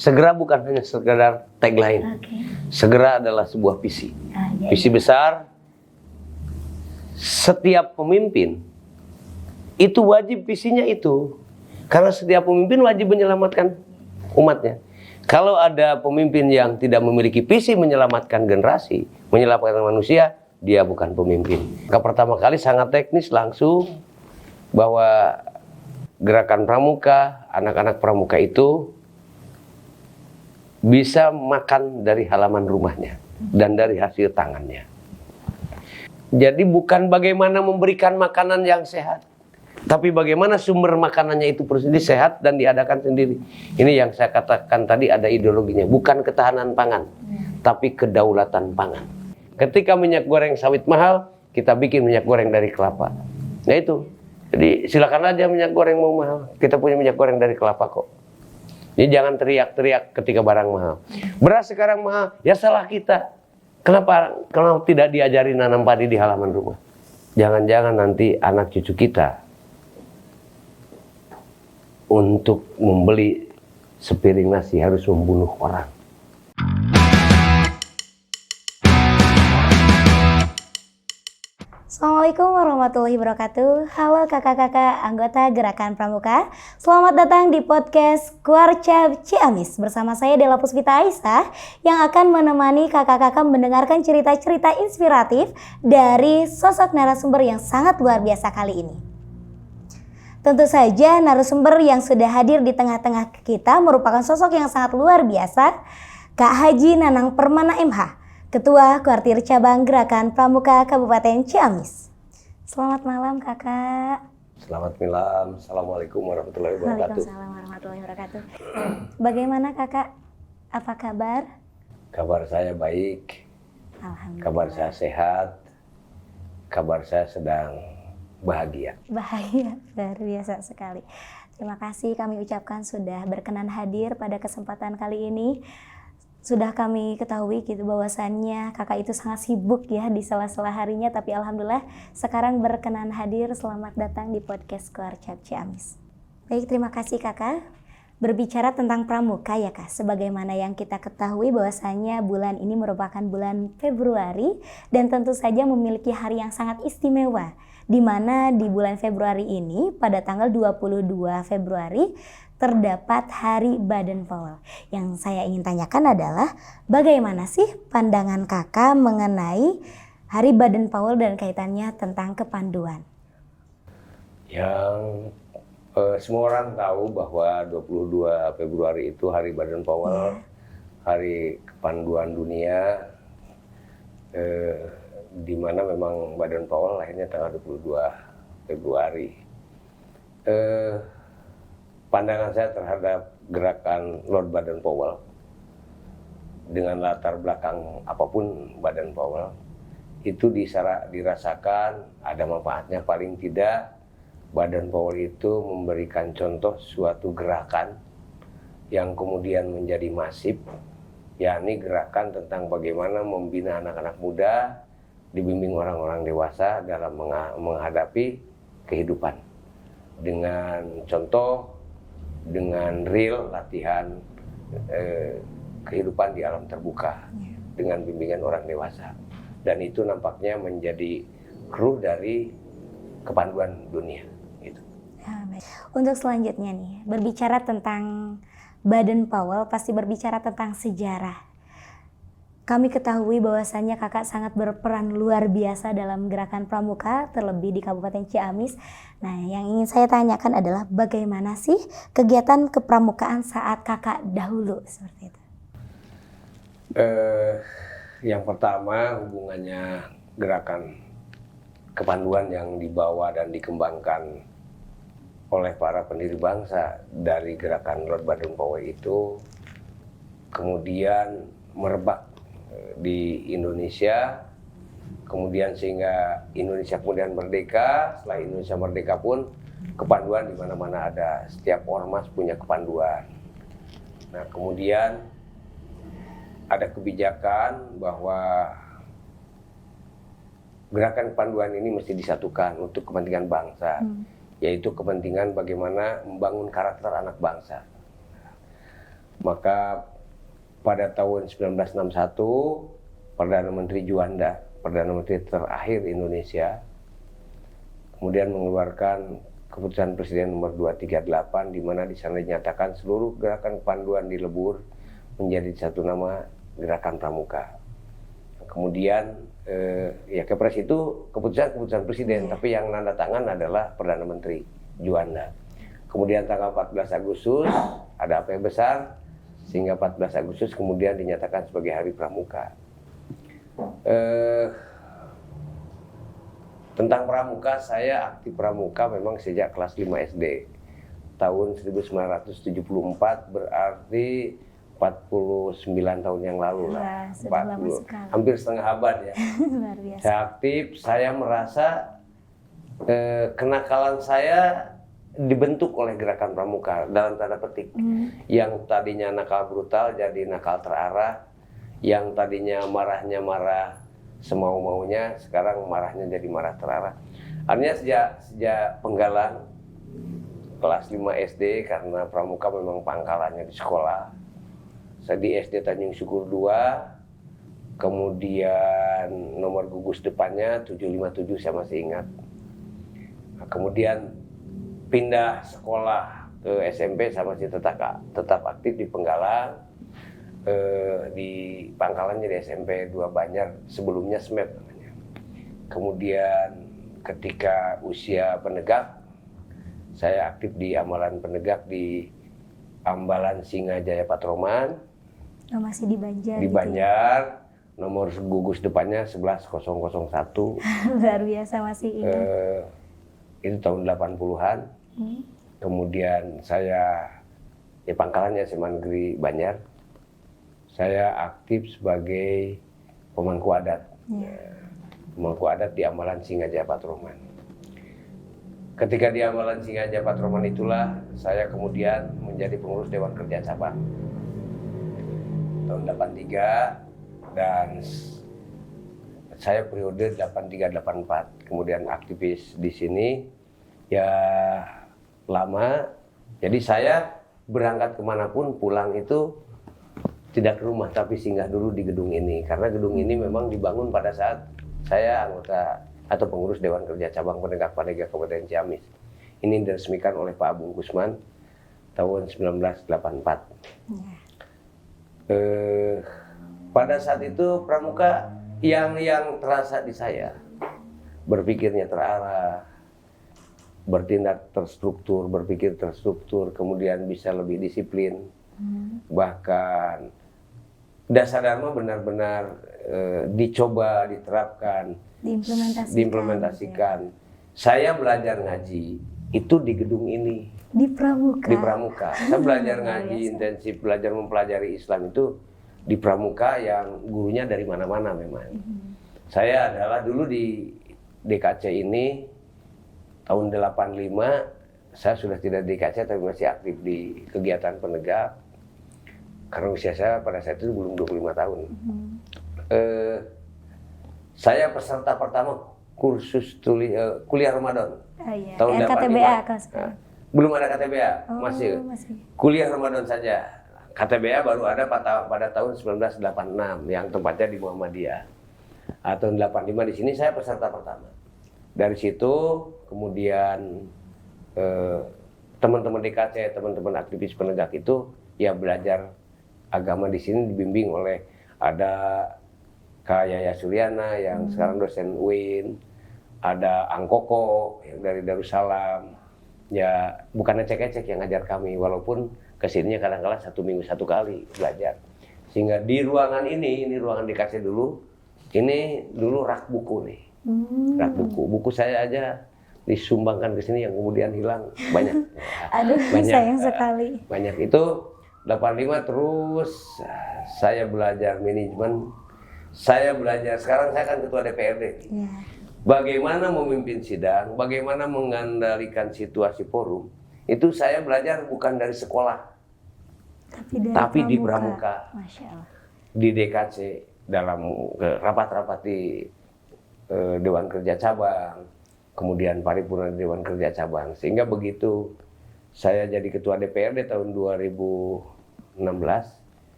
Segera bukan hanya sekedar tagline. Segera adalah sebuah visi. Visi besar. Setiap pemimpin itu wajib visinya itu. Karena setiap pemimpin wajib menyelamatkan umatnya. Kalau ada pemimpin yang tidak memiliki visi menyelamatkan generasi, menyelamatkan manusia, dia bukan pemimpin. Pertama kali sangat teknis langsung bahwa gerakan pramuka, anak-anak pramuka itu bisa makan dari halaman rumahnya dan dari hasil tangannya. Jadi bukan bagaimana memberikan makanan yang sehat, tapi bagaimana sumber makanannya itu sendiri sehat dan diadakan sendiri. Ini yang saya katakan tadi, ada ideologinya. Bukan ketahanan pangan, tapi kedaulatan pangan. Ketika minyak goreng sawit mahal, kita bikin minyak goreng dari kelapa. Nah itu. Jadi silakan aja minyak goreng mau mahal. Kita punya minyak goreng dari kelapa kok. Jadi jangan teriak-teriak ketika barang mahal. Beras sekarang mahal, ya salah kita. Kenapa tidak diajari nanam padi di halaman rumah? Jangan-jangan nanti anak cucu kita untuk membeli sepiring nasi harus membunuh orang. Assalamualaikum warahmatullahi wabarakatuh. Halo kakak-kakak anggota Gerakan Pramuka. Selamat datang di podcast Kuarcap Ciamis. Bersama saya Della Puspita Aisyah yang akan menemani kakak-kakak mendengarkan cerita-cerita inspiratif dari sosok narasumber yang sangat luar biasa kali ini. Tentu saja narasumber yang sudah hadir di tengah-tengah kita merupakan sosok yang sangat luar biasa, Kak Haji Nanang Permana MH, Ketua Kuartir Cabang Gerakan Pramuka Kabupaten Ciamis. Selamat malam kakak. Selamat malam. Assalamualaikum warahmatullahi wabarakatuh. Waalaikumsalam warahmatullahi wabarakatuh. Bagaimana kakak? Apa kabar? Kabar saya baik. Alhamdulillah. Kabar saya sehat. Kabar saya sedang bahagia. Bahagia, luar biasa sekali. Terima kasih kami ucapkan sudah berkenan hadir pada kesempatan kali ini. Sudah kami ketahui gitu bahwasannya kakak itu sangat sibuk ya di sela-sela harinya, tapi alhamdulillah sekarang berkenan hadir. Selamat datang di podcast Kuarcap Ciamis. Baik, terima kasih kakak. Berbicara tentang pramuka ya kak, sebagaimana yang kita ketahui bahwasannya bulan ini merupakan bulan Februari dan tentu saja memiliki hari yang sangat istimewa, di mana di bulan Februari ini pada tanggal 22 Februari terdapat Hari Baden-Powell. Yang saya ingin tanyakan adalah bagaimana sih pandangan kakak mengenai Hari Baden-Powell dan kaitannya tentang kepanduan? Yang semua orang tahu bahwa 22 Februari itu Hari Baden-Powell, Hari Kepanduan Dunia, di mana memang Baden-Powell lahirnya tanggal 22 Februari. Pandangan saya terhadap gerakan Lord Baden-Powell dengan latar belakang apapun Baden-Powell itu dirasakan ada manfaatnya. Paling tidak Baden-Powell itu memberikan contoh suatu gerakan yang kemudian menjadi masif, yakni gerakan tentang bagaimana membina anak-anak muda dibimbing orang-orang dewasa dalam menghadapi kehidupan dengan contoh, dengan real latihan kehidupan di alam terbuka dengan bimbingan orang dewasa, dan itu nampaknya menjadi kru dari kepanduan dunia gitu. Untuk selanjutnya nih, berbicara tentang Baden-Powell pasti berbicara tentang sejarah. Kami ketahui bahwasannya kakak sangat berperan luar biasa dalam gerakan pramuka, terlebih di Kabupaten Ciamis. Nah, yang ingin saya tanyakan adalah bagaimana sih kegiatan kepramukaan saat kakak dahulu seperti itu? Yang pertama, hubungannya gerakan kepanduan yang dibawa dan dikembangkan oleh para pendiri bangsa dari gerakan Lord Baden-Powell itu kemudian merebak di Indonesia, kemudian sehingga Indonesia kemudian merdeka. Setelah Indonesia merdeka pun kepanduan di mana-mana ada, setiap ormas punya kepanduan. Nah, kemudian ada kebijakan bahwa gerakan kepanduan ini mesti disatukan untuk kepentingan bangsa, yaitu kepentingan bagaimana membangun karakter anak bangsa. Maka pada tahun 1961 Perdana Menteri Juanda, Perdana Menteri terakhir Indonesia, kemudian mengeluarkan keputusan Presiden nomor 238 di mana di sana dinyatakan seluruh gerakan kepanduan di Lebur menjadi satu nama Gerakan Pramuka. Kemudian ya Kepres itu keputusan Presiden, tapi yang nanda tangan adalah Perdana Menteri Juanda. Kemudian tanggal 14 Agustus ada apa yang besar sehingga 14 Agustus kemudian dinyatakan sebagai Hari Pramuka. Tentang pramuka, saya aktif pramuka memang sejak kelas 5 SD. Tahun 1974 berarti 49 tahun yang lalu lah. Sudah lama sekali. Hampir setengah abad ya. Luar biasa. Saya aktif, saya merasa kenakalan saya dibentuk oleh Gerakan Pramuka dalam tanda petik. Yang tadinya nakal brutal jadi nakal terarah, yang tadinya marahnya marah semau-maunya, sekarang marahnya jadi marah terarah. Artinya sejak penggalan kelas 5 SD, karena pramuka memang pangkalannya di sekolah. Saya di SD Tanjung Syukur 2, kemudian nomor gugus depannya 757 saya masih ingat. Nah, kemudian pindah sekolah ke SMP saya masih tetap aktif di Penggalang, di pangkalannya di SMP 2 Banjar, sebelumnya SMEP namanya. Kemudian ketika usia penegak, saya aktif di amalan penegak di Ambalan Singajaya Patroman. Oh, masih di Banjar. Di Banjar, nomor gugus depannya 11001. Luar biasa, masih ingat. Itu tahun 80-an. Kemudian saya di pangkalannya SMA Negeri Banjar. Saya aktif sebagai pemangku adat. Pemangku adat di Amalan Singajaya Patroman. Ketika di Amalan Singajaya Patroman itulah saya kemudian menjadi pengurus Dewan Kerja Cabang tahun 83, dan saya periode 83-84 kemudian aktivis di sini ya lama. Jadi saya berangkat kemanapun pulang itu tidak ke rumah tapi singgah dulu di gedung ini, karena gedung ini memang dibangun pada saat saya anggota atau pengurus Dewan Kerja Cabang Penegak Kabupaten Ciamis. Ini diresmikan oleh Pak Abung Kusman tahun 1984. Pada saat itu pramuka yang terasa di saya, berpikirnya terarah, bertindak terstruktur, berpikir terstruktur, kemudian bisa lebih disiplin, bahkan dasar dharma benar-benar dicoba, diterapkan, diimplementasikan. Saya belajar ngaji itu di gedung ini. Di Pramuka. Di Pramuka. Saya belajar ngaji intensif, belajar mempelajari Islam itu di Pramuka yang gurunya dari mana-mana memang. Saya adalah dulu di DKC ini tahun 85, saya sudah tidak di DKC tapi masih aktif di kegiatan penegak. Karena usia saya pada saat itu belum 25 tahun. Saya peserta pertama kursus kuliah Ramadan. Tahun KTBA kan sekarang. Belum ada KTBA, masih kuliah Ramadan saja. KTBA baru ada pada tahun 1986 yang tempatnya di Muhammadiyah. Tahun 85 di sini saya peserta pertama. Dari situ kemudian teman-teman DKC, teman-teman aktivis penegak itu ya belajar agama di sini dibimbing oleh ada Kak Yaya Suryana yang sekarang dosen UIN, ada Angkoko yang dari Darussalam. Ya bukan ecek-ecek yang ngajar kami, walaupun kesininya kadang-kadang 1 minggu 1 kali belajar. Sehingga di ruangan ini ruangan DKC dulu, ini dulu rak buku nih. Rak buku saya aja disumbangkan ke sini yang kemudian hilang banyak. Aduh, banyak, sayang sekali. Banyak itu 85 terus saya belajar manajemen. Saya belajar, sekarang saya kan ketua DPRD. Bagaimana memimpin sidang, bagaimana mengendalikan situasi forum, itu saya belajar bukan dari sekolah, tapi di Pramuka, di DKC, dalam rapat-rapat di Dewan Kerja Cabang, kemudian paripurna di Dewan Kerja Cabang. Sehingga begitu saya jadi ketua DPRD tahun 2006,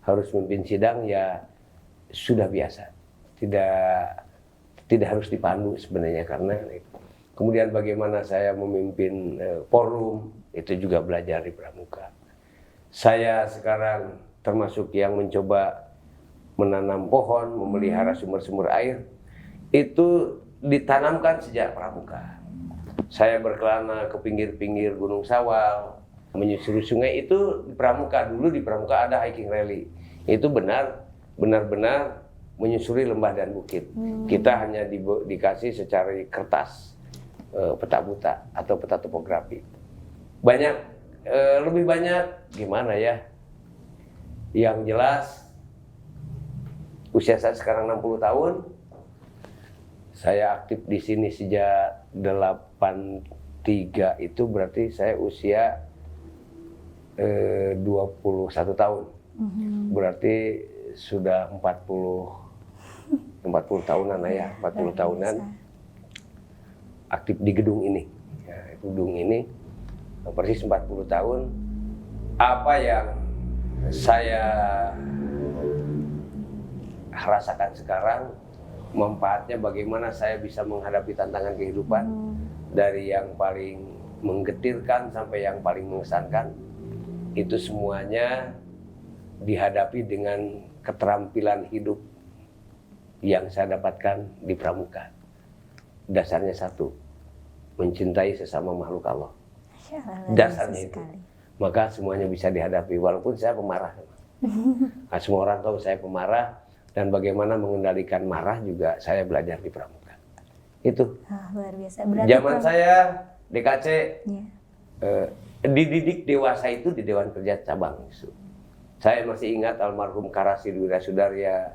harus memimpin sidang ya sudah biasa. Tidak harus dipandu sebenarnya, karena kemudian bagaimana saya memimpin forum itu juga belajar di Pramuka. Saya sekarang termasuk yang mencoba menanam pohon, memelihara sumber-sumber air, itu ditanamkan sejak Pramuka. Saya berkelana ke pinggir-pinggir Gunung Sawal, menyusuri sungai itu di Pramuka. Dulu di Pramuka ada hiking rally. Itu benar-benar menyusuri lembah dan bukit. Kita hanya dikasih secara kertas peta buta atau peta topografi. Lebih banyak gimana ya? Yang jelas usia saya sekarang 60 tahun. Saya aktif di sini sejak 83, itu berarti saya usia 21 tahun. Berarti sudah 40 tahunan ya, 40 tahunan aktif di gedung ini. Ya, gedung ini persis 40 tahun. Apa yang saya rasakan sekarang, manfaatnya bagaimana saya bisa menghadapi tantangan kehidupan, dari yang paling menggetirkan sampai yang paling mengesankan, itu semuanya dihadapi dengan keterampilan hidup yang saya dapatkan di Pramuka. Dasarnya satu, mencintai sesama makhluk Allah. Dasarnya itu. Maka semuanya bisa dihadapi, walaupun saya pemarah. Nah, semua orang tahu saya pemarah, dan bagaimana mengendalikan marah juga saya belajar di Pramuka. Itu. Luar biasa. Zaman saya DKC, dididik dewasa itu di Dewan Kerja Cabang. Saya masih ingat almarhum Karasi Dwira Sudarya,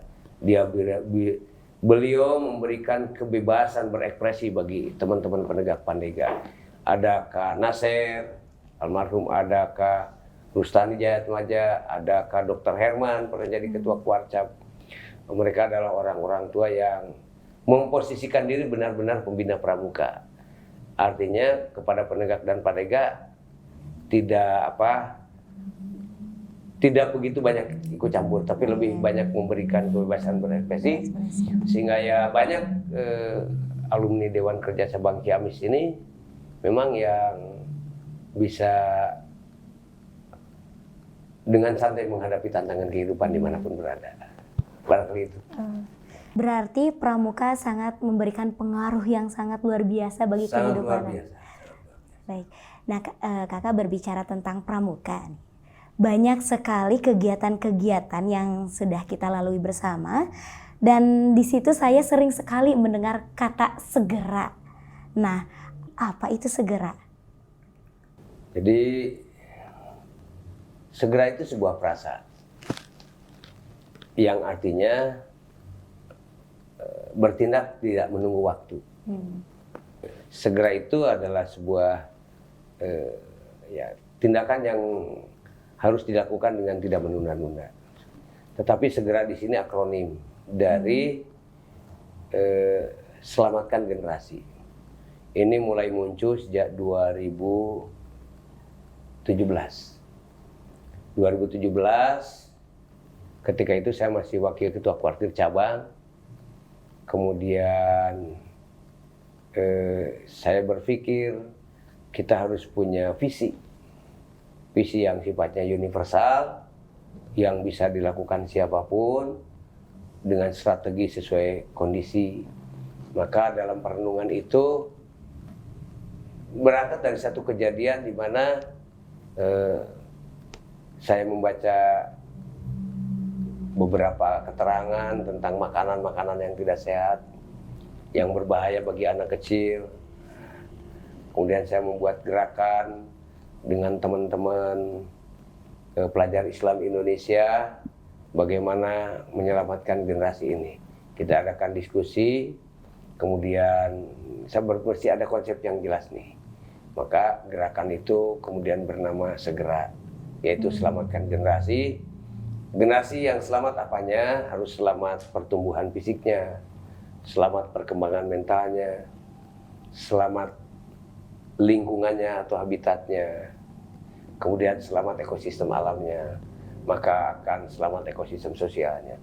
beliau memberikan kebebasan berekspresi bagi teman-teman penegak Pandega. Ada Kak Nasir, almarhum, ada Kak Rustani Jayatmaja, ada Kak Dr. Herman, pernah jadi ketua Kuarcap. Mereka adalah orang-orang tua yang memposisikan diri benar-benar pembina Pramuka. Artinya kepada penegak dan Pandega tidak begitu banyak ikut campur, tapi lebih banyak memberikan kebebasan berekspresi, sehingga ya banyak alumni Dewan Kerja Cabang Ciamis ini memang yang bisa dengan santai menghadapi tantangan kehidupan dimanapun berada. Barangkali itu. Berarti Pramuka sangat memberikan pengaruh yang sangat luar biasa bagi kehidupan. Luar biasa. Baik. Nah, kakak berbicara tentang Pramuka. Banyak sekali kegiatan-kegiatan yang sudah kita lalui bersama, dan di situ saya sering sekali mendengar kata segera. Nah, apa itu segera? Jadi segera itu sebuah frasa yang artinya bertindak tidak menunggu waktu. Segera itu adalah sebuah tindakan yang harus dilakukan dengan tidak menunda-nunda. Tetapi segera di sini akronim dari selamatkan generasi. Ini mulai muncul sejak 2017. Ketika itu saya masih wakil ketua kuartir cabang. Kemudian saya berpikir kita harus punya visi yang sifatnya universal, yang bisa dilakukan siapapun dengan strategi sesuai kondisi. Maka dalam perenungan itu berangkat dari satu kejadian di mana saya membaca beberapa keterangan tentang makanan-makanan yang tidak sehat, yang berbahaya bagi anak kecil. Kemudian saya membuat gerakan dengan teman-teman pelajar Islam Indonesia, bagaimana menyelamatkan generasi ini. Kita adakan diskusi, kemudian saya mesti ada konsep yang jelas nih. Maka gerakan itu kemudian bernama Segera, yaitu selamatkan generasi. Generasi yang selamat apanya? Harus selamat pertumbuhan fisiknya, selamat perkembangan mentalnya, selamat lingkungannya atau habitatnya, kemudian selamat ekosistem alamnya. maka akan selamat ekosistem sosialnya.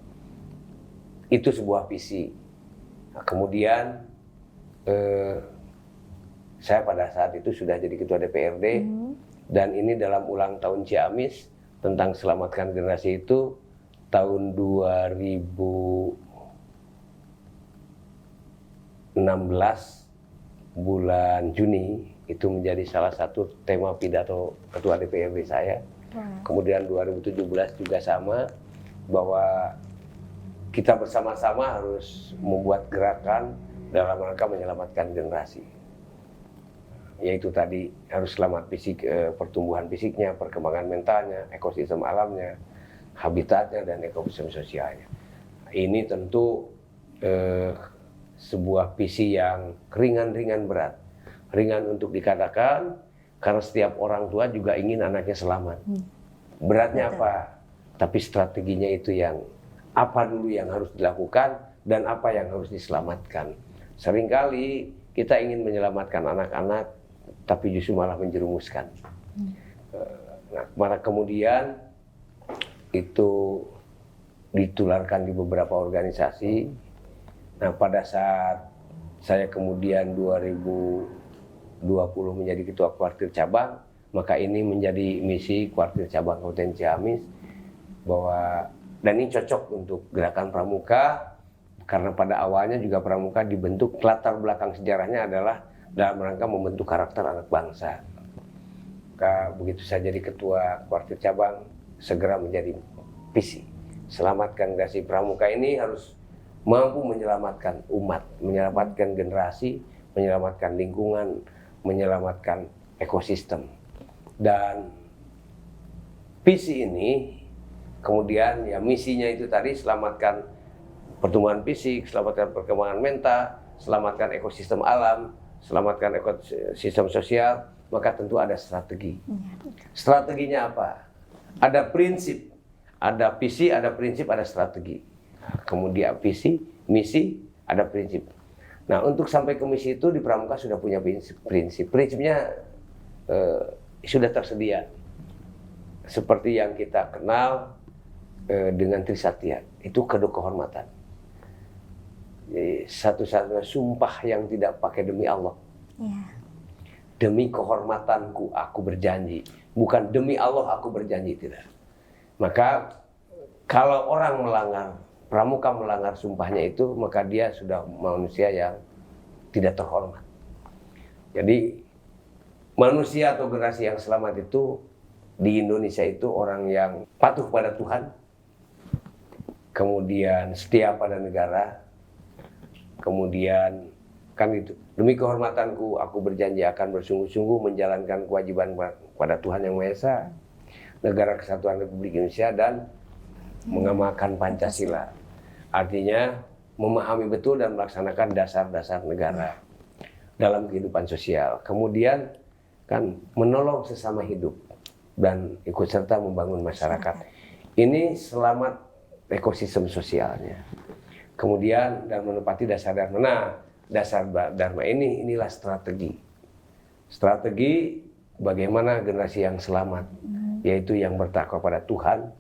Itu sebuah visi. Nah, kemudian saya pada saat itu sudah jadi ketua DPRD dan ini dalam ulang tahun Ciamis tentang selamatkan generasi itu tahun 2016 bulan Juni itu menjadi salah satu tema pidato ketua DPRD saya. Kemudian 2017 juga sama, bahwa kita bersama-sama harus membuat gerakan dalam rangka menyelamatkan generasi. Yaitu tadi harus selamat fisik, pertumbuhan fisiknya, perkembangan mentalnya, ekosistem alamnya, habitatnya, dan ekosistem sosialnya. Ini tentu sebuah visi yang ringan-ringan berat. Ringan untuk dikatakan, karena setiap orang tua juga ingin anaknya selamat. Beratnya apa? Tapi strateginya itu yang apa dulu yang harus dilakukan dan apa yang harus diselamatkan. Seringkali kita ingin menyelamatkan anak-anak, tapi justru malah menjerumuskan. Nah, malah kemudian itu ditularkan di beberapa organisasi. Nah, pada saat saya kemudian 2020 menjadi ketua kuartir cabang, maka ini menjadi misi kuartir cabang Kabupaten Ciamis, bahwa dan ini cocok untuk gerakan Pramuka karena pada awalnya juga Pramuka dibentuk, latar belakang sejarahnya adalah dalam rangka membentuk karakter anak bangsa. Maka begitu saya jadi ketua kuartir cabang, segera menjadi visi selamatkan generasi Pramuka ini harus mampu menyelamatkan umat, menyelamatkan generasi, menyelamatkan lingkungan, menyelamatkan ekosistem. Dan visi ini kemudian ya misinya itu tadi selamatkan pertumbuhan fisik, selamatkan perkembangan mental, selamatkan ekosistem alam, selamatkan ekosistem sosial, maka tentu ada strategi. Strateginya apa? Ada prinsip, ada visi, ada prinsip, ada strategi. Kemudian visi, misi, ada prinsip. Nah, untuk sampai ke misi itu di Pramuka sudah punya prinsip. Prinsipnya sudah tersedia. Seperti yang kita kenal dengan Trisatya, itu kode kehormatan. Jadi, satu-satunya sumpah yang tidak pakai demi Allah. Demi kehormatanku aku berjanji, bukan demi Allah aku berjanji, tidak. Maka kalau orang melanggar, Pramuka melanggar sumpahnya itu, maka dia sudah manusia yang tidak terhormat. Jadi manusia atau generasi yang selamat itu di Indonesia itu orang yang patuh pada Tuhan, kemudian setia pada negara, kemudian kan itu, demi kehormatanku aku berjanji akan bersungguh-sungguh menjalankan kewajiban pada Tuhan Yang Maha Esa, Negara Kesatuan Republik Indonesia, dan mengamalkan Pancasila. Artinya memahami betul dan melaksanakan dasar-dasar negara dalam kehidupan sosial. Kemudian kan menolong sesama hidup dan ikut serta membangun masyarakat. Ini selamat ekosistem sosialnya. Kemudian dan menepati dasar dharma. Nah, dasar dharma inilah strategi. Strategi bagaimana generasi yang selamat, yaitu yang bertakwa pada Tuhan.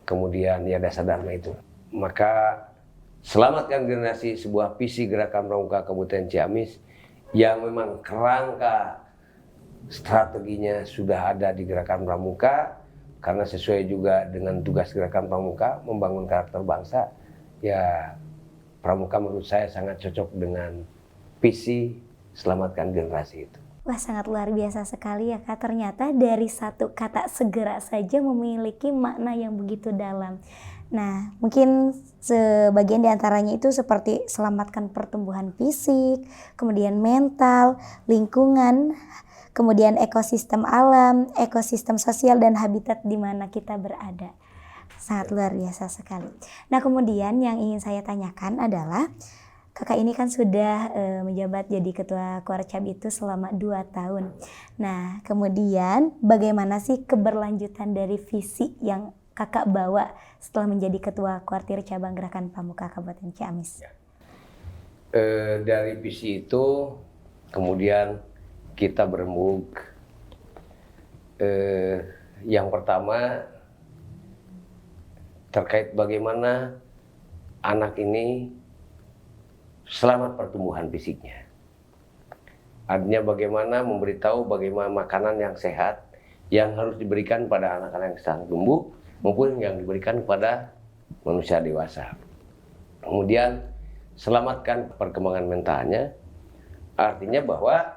Kemudian ya dasar dharma itu. Maka selamatkan generasi, sebuah visi gerakan Pramuka Kabupaten Ciamis yang memang kerangka strateginya sudah ada di gerakan Pramuka, karena sesuai juga dengan tugas gerakan Pramuka membangun karakter bangsa. Ya Pramuka menurut saya sangat cocok dengan visi selamatkan generasi itu. Wah, sangat luar biasa sekali ya Kak. Ternyata dari satu kata segera saja memiliki makna yang begitu dalam. Nah, mungkin sebagian diantaranya itu seperti selamatkan pertumbuhan fisik, kemudian mental, lingkungan, kemudian ekosistem alam, ekosistem sosial, dan habitat di mana kita berada. Sangat luar biasa sekali. Nah, kemudian yang ingin saya tanyakan adalah, Kakak ini kan sudah menjabat jadi ketua Kuarcap itu selama 2 tahun. Nah, kemudian bagaimana sih keberlanjutan dari visi yang Kakak bawa setelah menjadi ketua kuartir cabang Gerakan Pramuka Kabupaten Ciamis? Dari visi itu kemudian kita berembuk. Yang pertama terkait bagaimana anak ini selamat pertumbuhan fisiknya. Artinya bagaimana memberitahu bagaimana makanan yang sehat yang harus diberikan pada anak-anak yang sedang tumbuh maupun yang diberikan kepada manusia dewasa. Kemudian selamatkan perkembangan mentalnya, artinya bahwa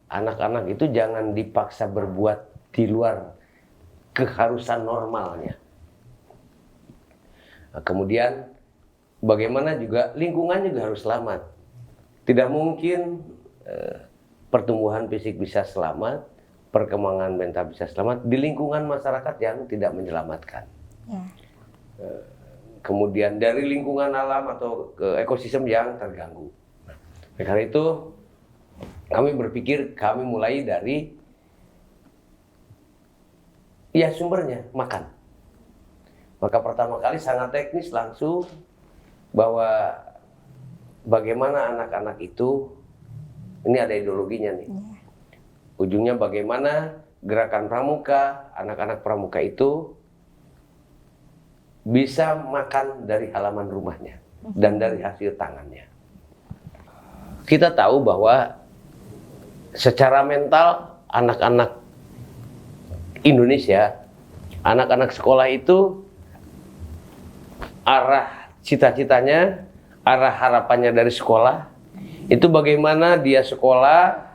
anak-anak itu jangan dipaksa berbuat di luar keharusan normalnya. Nah, kemudian bagaimana juga lingkungan juga harus selamat. Tidak mungkin pertumbuhan fisik bisa selamat, perkembangan mental bisa selamat di lingkungan masyarakat yang tidak menyelamatkan. Ya. Kemudian dari lingkungan alam atau ke ekosistem yang terganggu. Nah, karena itu kami berpikir kami mulai dari sumbernya makan. Maka pertama kali sangat teknis langsung bahwa bagaimana anak-anak itu, ini ada ideologinya nih. Ujungnya bagaimana gerakan pramuka, anak-anak pramuka itu bisa makan dari halaman rumahnya dan dari hasil tangannya. Kita tahu bahwa secara mental anak-anak Indonesia, anak-anak sekolah itu arah cita-citanya, arah harapannya dari sekolah itu bagaimana dia sekolah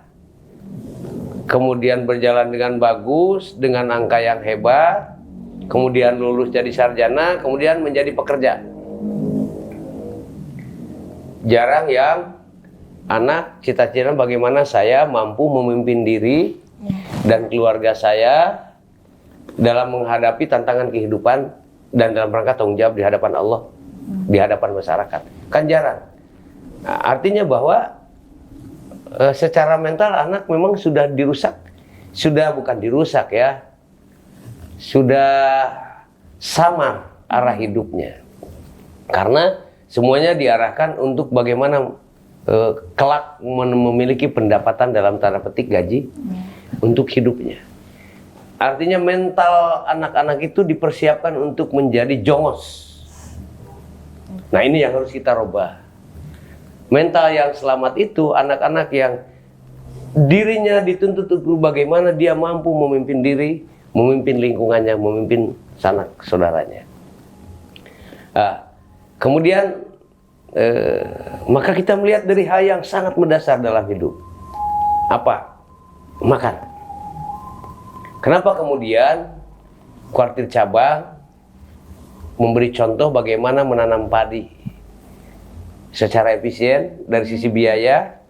kemudian berjalan dengan bagus, dengan angka yang hebat, kemudian lulus jadi sarjana, kemudian menjadi pekerja. Jarang yang anak cita-cita bagaimana saya mampu memimpin diri dan keluarga saya dalam menghadapi tantangan kehidupan dan dalam rangka tanggung jawab di hadapan Allah, di hadapan masyarakat. Kan jarang. Nah, artinya bahwa secara mental anak memang sudah dirusak. Sudah bukan dirusak ya. Sudah sama arah hidupnya. Karena semuanya diarahkan untuk bagaimana kelak memiliki pendapatan dalam tanda petik gaji untuk hidupnya. Artinya mental anak-anak itu dipersiapkan untuk menjadi jongos. Nah, ini yang harus kita rubah. Mental yang selamat itu anak-anak yang dirinya dituntut untuk bagaimana dia mampu memimpin diri, memimpin lingkungannya, memimpin sanak saudaranya. Kemudian maka kita melihat dari hal yang sangat mendasar dalam hidup. Apa? Makan. Kenapa kemudian kuartir cabang memberi contoh bagaimana menanam padi secara efisien dari sisi biaya?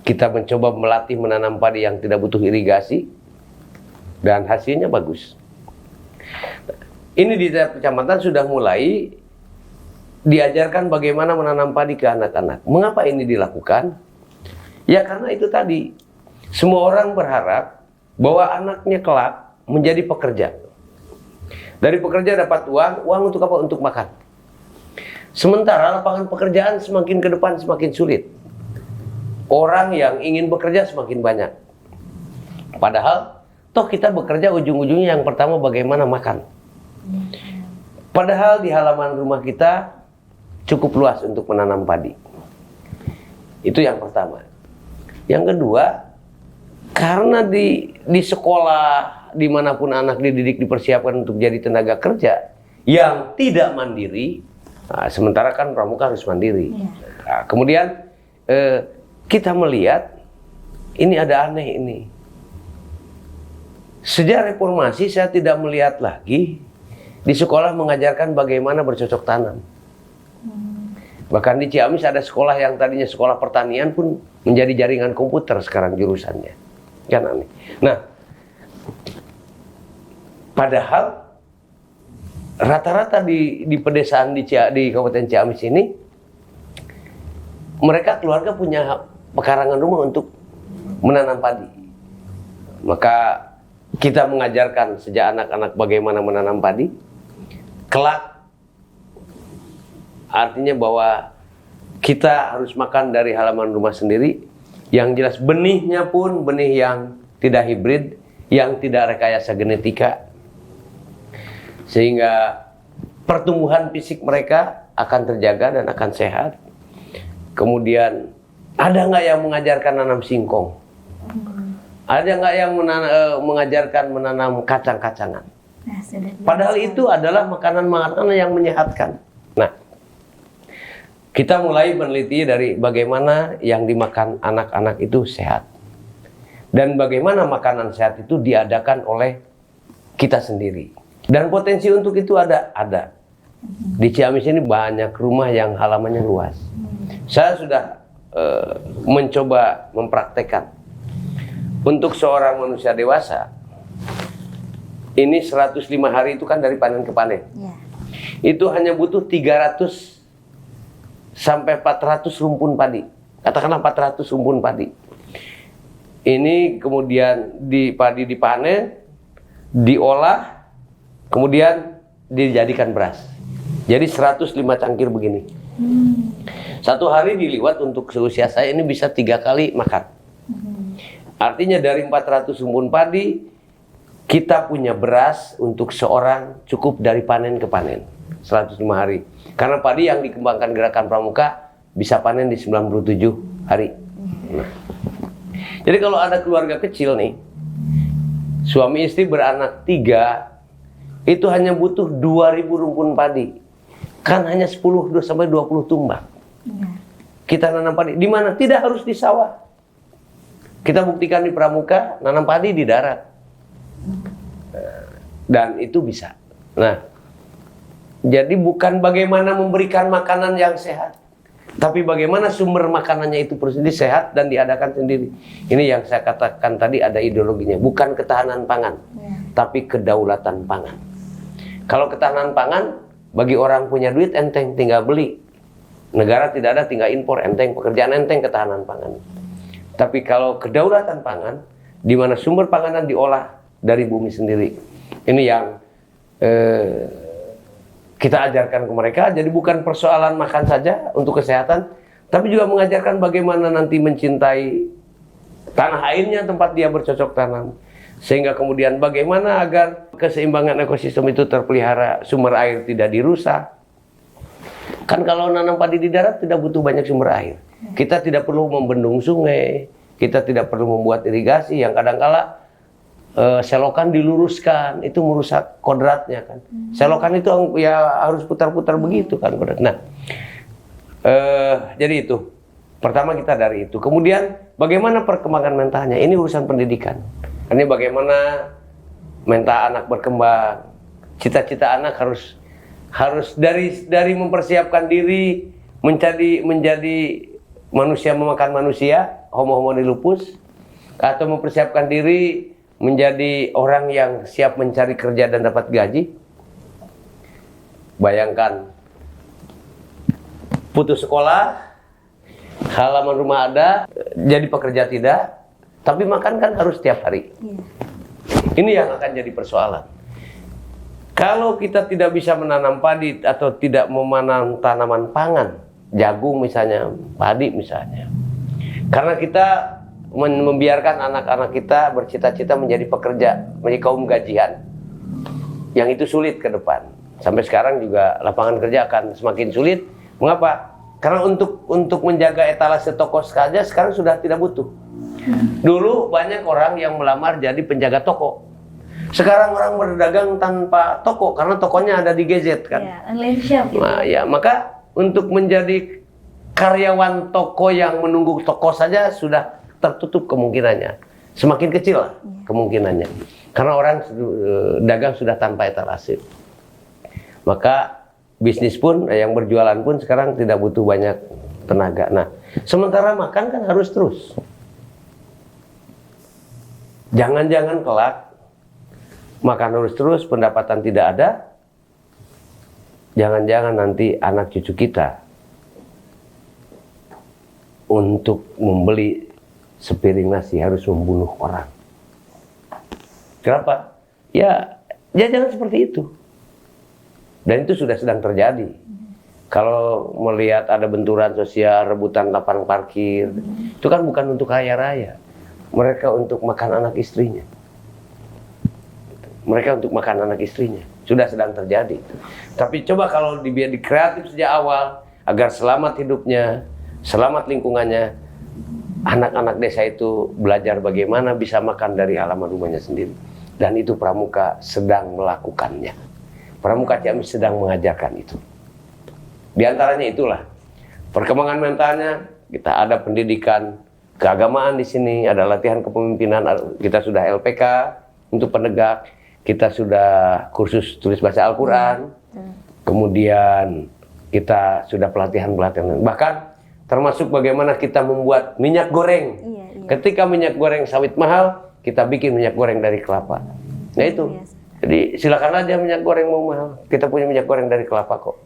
Kita mencoba melatih menanam padi yang tidak butuh irigasi dan hasilnya bagus. Ini di tiap kecamatan sudah mulai diajarkan bagaimana menanam padi ke anak-anak. Mengapa ini dilakukan? Ya karena itu tadi, semua orang berharap bahwa anaknya kelak menjadi pekerja. Dari pekerja dapat uang, uang untuk apa? Untuk makan. Sementara lapangan pekerjaan semakin ke depan semakin sulit. Orang yang ingin bekerja semakin banyak. Padahal, toh kita bekerja ujung-ujungnya yang pertama bagaimana makan. Padahal di halaman rumah kita cukup luas untuk menanam padi. Itu yang pertama. Yang kedua, karena di sekolah dimanapun anak dididik dipersiapkan untuk jadi tenaga kerja yang tidak mandiri, nah, sementara kan pramuka harus mandiri. Nah, kemudian kita melihat ini ada aneh ini. Sejak reformasi saya tidak melihat lagi di sekolah mengajarkan bagaimana bercocok tanam. Bahkan di Ciamis ada sekolah yang tadinya sekolah pertanian pun menjadi jaringan komputer sekarang jurusannya. Kan aneh. Nah, padahal rata-rata di pedesaan di Kabupaten Ciamis ini mereka keluarga punya pekarangan rumah untuk menanam padi. Maka kita mengajarkan sejak anak-anak bagaimana menanam padi. Kelak artinya bahwa kita harus makan dari halaman rumah sendiri. Yang jelas benihnya pun benih yang tidak hibrid, yang tidak rekayasa genetika. Sehingga pertumbuhan fisik mereka akan terjaga dan akan sehat. Kemudian ada nggak yang mengajarkan nanam singkong? Ada nggak yang mengajarkan menanam kacang-kacangan? Nah, Padahal itu adalah makanan-makanan yang menyehatkan. Nah, kita mulai meneliti dari bagaimana yang dimakan anak-anak itu sehat. Dan bagaimana makanan sehat itu diadakan oleh kita sendiri. Dan potensi untuk itu ada. Di Ciamis ini banyak rumah yang halamannya luas. Saya sudah mencoba mempraktekkan. Untuk seorang manusia dewasa, ini 105 hari itu kan dari panen ke panen. Ya. Itu hanya butuh 300 sampai 400 rumpun padi. Katakanlah 400 rumpun padi. Ini kemudian padi dipanen, diolah, kemudian dijadikan beras. Jadi 105 cangkir begini. Satu hari diliwat untuk seusia saya ini bisa 3 kali makan. Artinya dari 400 rumpun padi, kita punya beras untuk seorang cukup dari panen ke panen. 105 hari. Karena padi yang dikembangkan Gerakan Pramuka bisa panen di 97 hari. Nah. Jadi kalau ada keluarga kecil nih, suami istri beranak 3, itu hanya butuh 2.000 rumpun padi. Kan hanya 10 sampai 20 tumbak. Kita nanam padi. Di mana? Tidak harus di sawah. Kita buktikan di Pramuka, nanam padi di darat. Dan itu bisa. Nah, jadi bukan bagaimana memberikan makanan yang sehat, tapi bagaimana sumber makanannya itu sendiri sehat dan diadakan sendiri. Ini yang saya katakan tadi ada ideologinya. Bukan ketahanan pangan, tapi kedaulatan pangan. Kalau ketahanan pangan, bagi orang punya duit enteng, tinggal beli. Negara tidak ada, tinggal impor, enteng. Pekerjaan enteng ketahanan pangan. Tapi kalau kedaulatan pangan, di mana sumber panganan diolah dari bumi sendiri. Ini yang kita ajarkan ke mereka. Jadi bukan persoalan makan saja untuk kesehatan, tapi juga mengajarkan bagaimana nanti mencintai tanah airnya tempat dia bercocok tanam. Sehingga kemudian bagaimana agar keseimbangan ekosistem itu terpelihara, sumber air tidak dirusak. Kan kalau nanam padi di darat tidak butuh banyak sumber air. Kita tidak perlu membendung sungai, kita tidak perlu membuat irigasi yang kadang-kala selokan diluruskan, itu merusak kodratnya kan. Selokan itu ya harus putar-putar begitu kan. Nah, jadi itu. Pertama kita dari itu. Kemudian bagaimana perkembangan mentalnya? Ini urusan pendidikan. Ini bagaimana mental anak berkembang. Cita-cita anak harus dari mempersiapkan diri menjadi manusia memakan manusia, homo homini lupus, atau mempersiapkan diri menjadi orang yang siap mencari kerja dan dapat gaji. Bayangkan, putus sekolah, halaman rumah ada, jadi pekerja tidak, tapi makan kan harus setiap hari. Ini yang akan jadi persoalan. Kalau kita tidak bisa menanam padi atau tidak menanam tanaman pangan, jagung misalnya, padi misalnya, karena kita membiarkan anak-anak kita bercita-cita menjadi pekerja, menjadi kaum gajian, yang itu sulit ke depan. Sampai sekarang juga lapangan kerja akan semakin sulit. Mengapa? Karena untuk menjaga etalase toko saja sekarang sudah tidak butuh. Dulu banyak orang yang melamar jadi penjaga toko. Sekarang orang berdagang tanpa toko karena tokonya ada di gadget kan. Ya, online shop. Gitu. Nah, ya maka untuk menjadi karyawan toko yang menunggu toko saja sudah tertutup kemungkinannya. Semakin kecil lah kemungkinannya. Karena orang dagang sudah tanpa etalase. Maka bisnis pun, yang berjualan pun sekarang tidak butuh banyak tenaga. Nah, sementara makan kan harus terus. Jangan-jangan kelak makan harus terus, pendapatan tidak ada. Jangan-jangan nanti anak cucu kita untuk membeli sepiring nasi harus membunuh orang. Kenapa? Ya jangan seperti itu. Dan itu sudah sedang terjadi. Kalau melihat ada benturan sosial, rebutan lapangan parkir, itu kan bukan untuk kaya raya. Mereka untuk makan anak istrinya. Mereka untuk makan anak istrinya. sudah sedang terjadi. Tapi coba kalau dibiar di kreatif sejak awal agar selamat hidupnya, selamat lingkungannya, anak-anak desa itu belajar bagaimana bisa makan dari halaman rumahnya sendiri. Dan itu Pramuka sedang melakukannya. Pramuka Ciamis sedang mengajarkan itu. Di antaranya itulah perkembangan mentalnya, kita ada pendidikan keagamaan di sini, ada latihan kepemimpinan, kita sudah LPK untuk penegak, kita sudah kursus tulis baca Al-Quran, kemudian kita sudah pelatihan-pelatihan, bahkan termasuk bagaimana kita membuat minyak goreng. Ketika minyak goreng sawit mahal, kita bikin minyak goreng dari kelapa. Nah itu, jadi silakan aja minyak goreng mau mahal, kita punya minyak goreng dari kelapa kok.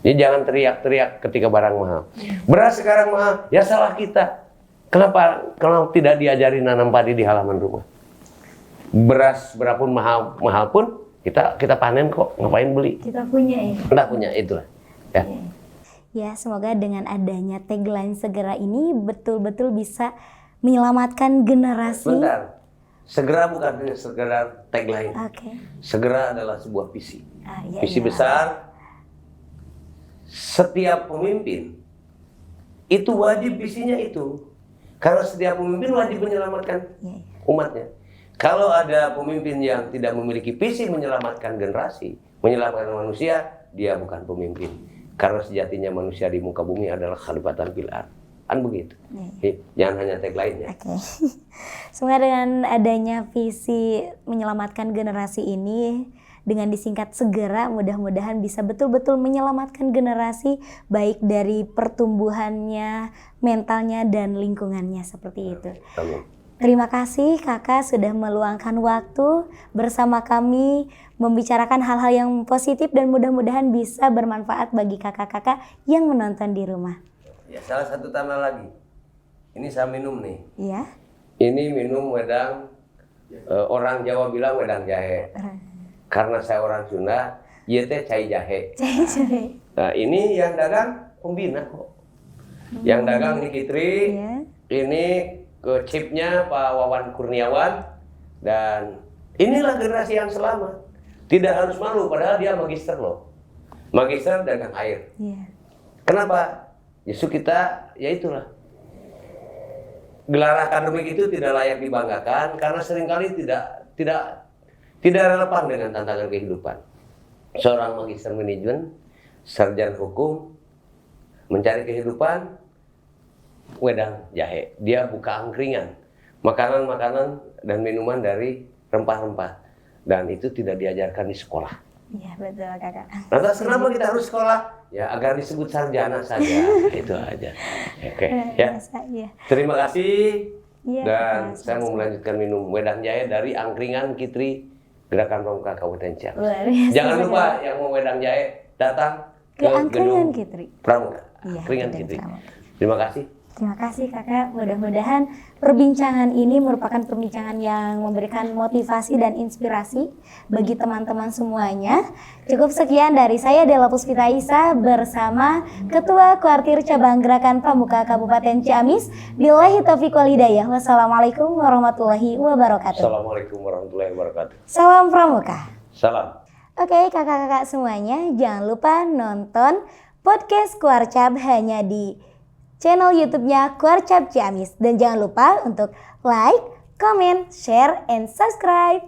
Jadi jangan teriak-teriak ketika barang mahal. Beras sekarang mahal, ya salah kita. Kenapa tidak diajari nanam padi di halaman rumah? Beras berapun mahal pun kita panen kok, ngapain beli? Kita punya ya. Kita punya itulah. Ya. Ya, semoga dengan adanya tagline segera ini betul-betul bisa menyelamatkan generasi. Bentar, segera bukan hanya sekedar tagline. Oke. Segera adalah sebuah visi. Iya, Visi besar. Setiap pemimpin itu wajib visinya itu. Karena setiap pemimpin wajib menyelamatkan umatnya. Kalau ada pemimpin yang tidak memiliki visi menyelamatkan generasi, menyelamatkan manusia, dia bukan pemimpin. Karena sejatinya manusia di muka bumi adalah khalifatan fil ardh. Kan begitu. Jangan hanya tagline-nya. Oke. Semoga dengan adanya visi menyelamatkan generasi ini, dengan disingkat segera, mudah-mudahan bisa betul-betul menyelamatkan generasi baik dari pertumbuhannya, mentalnya, dan lingkungannya seperti itu. Amin. Terima kasih Kakak sudah meluangkan waktu bersama kami membicarakan hal-hal yang positif dan mudah-mudahan bisa bermanfaat bagi kakak-kakak yang menonton di rumah. Ya, salah satu tambah lagi. Ini saya minum nih. Iya. Ini minum wedang, orang Jawa bilang wedang jahe. Karena saya orang Sunda, iya teh cai jahe. Cai jahe. Nah, ini yang dagang pembina kok. Yang dagang Nikitri, ini ke chipnya Pak Wawan Kurniawan, dan inilah generasi yang selamat. Tidak harus malu, padahal dia magister loh. Magister dagang air. Kenapa? Justru kita, ya itulah. Gelar akademik itu tidak layak dibanggakan karena seringkali tidak relevan dengan tantangan kehidupan. Seorang magister manajemen, sarjana hukum, mencari kehidupan, wedang jahe. Dia buka angkringan, makanan-makanan dan minuman dari rempah-rempah. Dan itu tidak diajarkan di sekolah. Iya betul kakak. Lantas kenapa kita harus sekolah? Ya agar disebut sarjana saja. Itu aja. Oke, ya. Terima kasih. Dan saya mau melanjutkan minum wedang jahe dari angkringan Kitri Gerakan Pramuka Kabupaten Ciamis. Jangan lupa yang mau wedang jahe datang ke gedung Kitri Pramuka. Angkringan Kitri. Terima kasih. Terima kasih kakak, mudah-mudahan perbincangan ini merupakan perbincangan yang memberikan motivasi dan inspirasi bagi teman-teman semuanya. Cukup sekian dari saya Della Puspita Isa bersama Ketua Kuartir Cabang Gerakan Pramuka Kabupaten Ciamis. Billahi taufiq wal hidayah. Wassalamualaikum warahmatullahi wabarakatuh. Assalamualaikum warahmatullahi wabarakatuh. Salam Pramuka. Salam. Oke kakak-kakak semuanya, jangan lupa nonton podcast Kuarcap hanya di channel YouTube-nya Kuarcap Ciamis. Dan jangan lupa untuk like, comment, share, and subscribe.